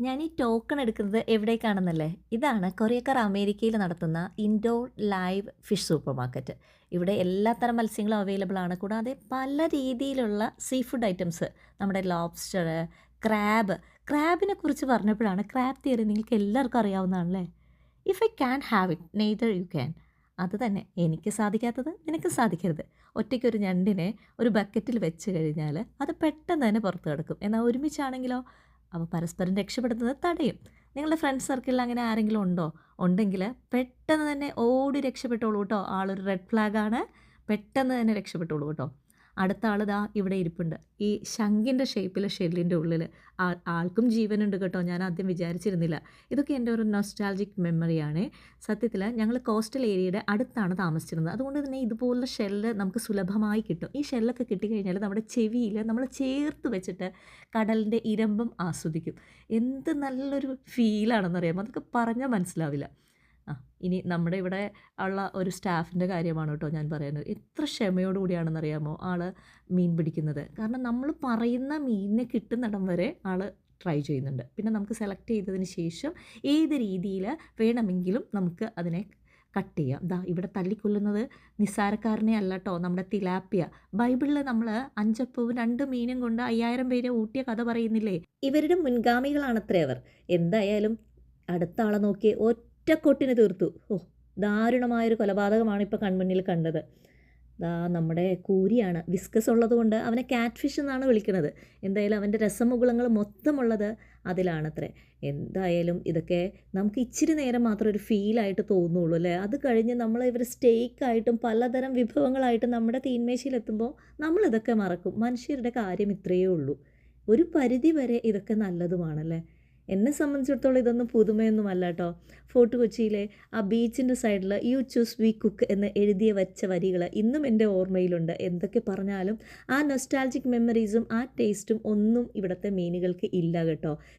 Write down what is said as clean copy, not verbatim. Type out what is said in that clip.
ഞാൻ ഈ ടോക്കൺ എടുക്കുന്നത് എവിടേക്കാണെന്നല്ലേ? ഇതാണ് കൊറിയക്കാർ അമേരിക്കയിൽ നടത്തുന്ന indoor live fish supermarket. ഇവിടെ എല്ലാത്തരം മത്സ്യങ്ങളും അവൈലബിൾ ആണ്. കൂടാതെ പല രീതിയിലുള്ള സീ ഫുഡ് ഐറ്റംസ് നമ്മുടെ ലോബ്സ്റ്റർ, ക്രാബ്. ക്രാബിനെ കുറിച്ച് പറഞ്ഞപ്പോഴാണ് ക്രാബ് തിയറി നിങ്ങൾക്ക് എല്ലാവർക്കും അറിയാവുന്നതാണല്ലേ? If I can have it neither you can. അത് തന്നെ എനിക്ക് സാധിക്കാത്തത് നിനക്ക് സാധിക്കരുത്. ഒറ്റയ്ക്കൊരു ഞണ്ടിനെ ഒരു ബക്കറ്റിൽ വെച്ച് കഴിഞ്ഞാൽ അത് പെട്ടെന്ന് തന്നെ പുറത്ത് കിടക്കും. എന്നാൽ ഒരുമിച്ചാണെങ്കിലോ അപ്പോൾ പരസ്പരം രക്ഷപ്പെടുന്നത് തടയും. നിങ്ങളുടെ ഫ്രണ്ട് സർക്കിളിൽ അങ്ങനെ ആരെങ്കിലും ഉണ്ടോ? ഉണ്ടെങ്കിൽ പെട്ടെന്ന് തന്നെ ഓടി രക്ഷപ്പെട്ടോളൂ കേട്ടോ. ആളൊരു റെഡ് ഫ്ലാഗാണ്. പെട്ടെന്ന് തന്നെ രക്ഷപ്പെട്ടോളൂ കേട്ടോ. അടുത്ത ആൾ ദാ ഇവിടെ ഇരിപ്പുണ്ട്. ഈ ശംഖിൻ്റെ ഷേപ്പിലെ ഷെല്ലിൻ്റെ ഉള്ളിൽ ആൾക്കും ജീവനുണ്ട് കേട്ടോ. ഞാൻ ആദ്യം വിചാരിച്ചിരുന്നില്ല. ഇതൊക്കെ എൻ്റെ ഒരു നൊസ്റ്റാൾജിക് മെമ്മറിയാണ്. സത്യത്തിൽ ഞങ്ങൾ കോസ്റ്റൽ ഏരിയയുടെ അടുത്താണ് താമസിച്ചിരുന്നത്. അതുകൊണ്ട് തന്നെ ഇതുപോലുള്ള ഷെല്ല് നമുക്ക് സുലഭമായി കിട്ടും. ഈ ഷെല്ലൊക്കെ കിട്ടിക്കഴിഞ്ഞാൽ നമ്മുടെ ചെവിയിൽ നമ്മൾ ചേർത്ത് വെച്ചിട്ട് കടലിൻ്റെ ഇരമ്പം ആസ്വദിക്കും. എന്ത് നല്ലൊരു ഫീലാണെന്നറിയാമോ? അതൊക്കെ പറഞ്ഞാൽ മനസ്സിലാവില്ല. ആ, ഇനി നമ്മുടെ ഇവിടെ ഉള്ള ഒരു സ്റ്റാഫിൻ്റെ കാര്യമാണ് കേട്ടോ ഞാൻ പറയുന്നത്. എത്ര ക്ഷമയോട് കൂടിയാണെന്നറിയാമോ ആൾ മീൻ പിടിക്കുന്നത്. കാരണം നമ്മൾ പറയുന്ന മീനിനെ കിട്ടുന്നിടം വരെ ആൾ ട്രൈ ചെയ്യുന്നുണ്ട്. പിന്നെ നമുക്ക് സെലക്ട് ചെയ്തതിന് ശേഷം ഏത് രീതിയിൽ വേണമെങ്കിലും നമുക്ക് അതിനെ കട്ട് ചെയ്യാം. ദാ ഇവിടെ തല്ലിക്കൊല്ലുന്നത് നിസ്സാരക്കാരനെ അല്ല കേട്ടോ, നമ്മുടെ തിലാപ്പിയ. ബൈബിളിൽ നമ്മൾ 5 അപ്പവും 2 മീനും കൊണ്ട് 5000 പേരെ ഊട്ടിയ കഥ പറയുന്നില്ലേ? ഇവരുടെ മുൻഗാമികളാണത്രേ അവർ. എന്തായാലും അടുത്ത ആളെ നോക്കി ഒറ്റക്കൊട്ടിന് തീർത്തു. ഓ, ദാരുണമായൊരു കൊലപാതകമാണ് ഇപ്പോൾ കൺമുന്നിൽ കണ്ടത്. ദാ നമ്മുടെ കൂരിയാണ്. വിസ്കസ് ഉള്ളതുകൊണ്ട് അവനെ കാറ്റ് ഫിഷ് എന്നാണ് വിളിക്കുന്നത്. എന്തായാലും അവൻ്റെ രസമുകുളങ്ങൾ മൊത്തമുള്ളത് അതിലാണത്രേ. എന്തായാലും ഇതൊക്കെ നമുക്ക് ഇച്ചിരി നേരം മാത്രം ഒരു ഫീലായിട്ട് തോന്നുള്ളൂ അല്ലേ? അത് കഴിഞ്ഞ് നമ്മൾ ഇവർ സ്റ്റേക്കായിട്ടും പലതരം വിഭവങ്ങളായിട്ടും നമ്മുടെ തീന്മേശയിലെത്തുമ്പോൾ നമ്മളിതൊക്കെ മറക്കും. മനുഷ്യരുടെ കാര്യം ഇത്രയേ ഉള്ളൂ. ഒരു പരിധി വരെ ഇതൊക്കെ നല്ലതുമാണല്ലേ? എന്നെ സംബന്ധിച്ചിടത്തോളം ഇതൊന്നും പുതുമയൊന്നുമല്ല കേട്ടോ. ഫോർട്ട് കൊച്ചിയിലെ ആ ബീച്ചിൻ്റെ സൈഡിൽ യു ചൂസ് വി കുക്ക് എന്ന് എഴുതിയ വച്ച വരികൾ ഇന്നും എൻ്റെ ഓർമ്മയിലുണ്ട്. എന്തൊക്കെ പറഞ്ഞാലും ആ നൊസ്റ്റാൾജിക് മെമ്മറീസും ആ ടേസ്റ്റും ഒന്നും ഇവിടുത്തെ മീനുകൾക്ക് ഇല്ല കേട്ടോ.